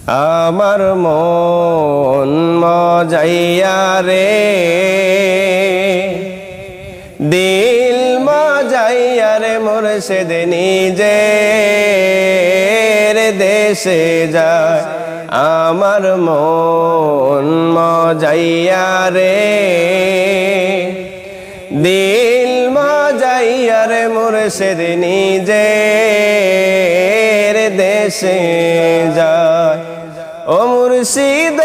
আমার মন মজাইয়া রে, দিল মজাইয়া রে, মুর্শিদ নিজের দেশে যায়। আমার মন মজাইয়া রে, দিল মজাইয়া রে, মুর্শিদ নিজের দেশে যায়। ও মুর্শিদ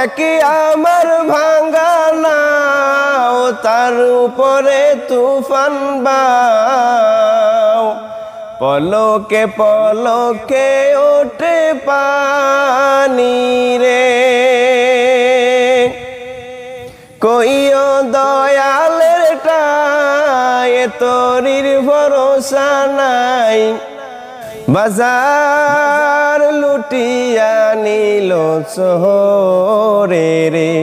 একই আমার ভাঙ্গা নাও, তার উপরে তুফান বাও, পলকে পলকে ওঠে পানি রে। কইও দয়ালের টায় তরির ভরসা নাই, বাজার লুটিয়া নিল শহরে রে।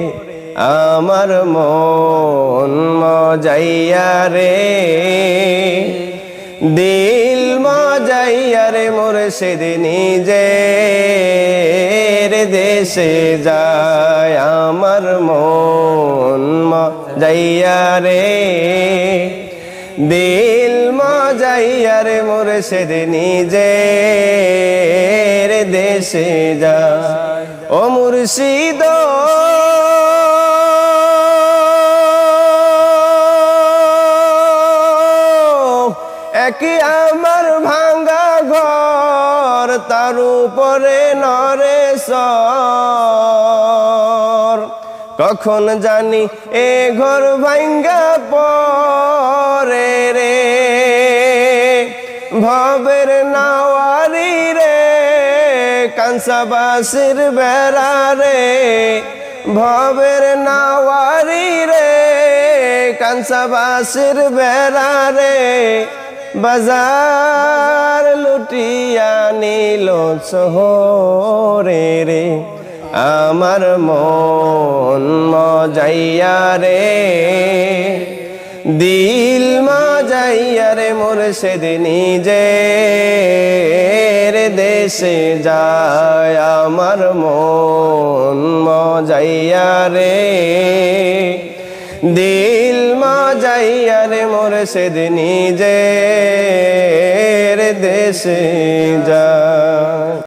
আমার মন মজাইয়া রে, দিল মজাইয়া রে, মুর্শিদ নিজের দেশে যায়। আমার মন মজাইয়া রে, দিল মজাইয়া রে, মুর্শিদ নিজের দেশে যায়। ও মুর্শিদ একই আমার ভাঙ্গা ঘর, তার উপরে নরেশ্বর। কখন জানি এ ঘর ভাঙ্গা পরে রে, ভবের নাওয়ারি রে, কাঞ্চাবাসীর বেড়া রে। ভবের নাওয়ারি রে, কাঞ্চাবাসীর বেড়া রে, বাজার লুটিয়া নিল শহরে রে। আমার মন মজাইয়া রে, দিল মজাইয়া রে, মুর্শিদ নিজের দেশে যায়। আমার মন মজাইয়া রে, দিল মজাইয়া রে, মুর্শিদ নিজের দেশে যায়।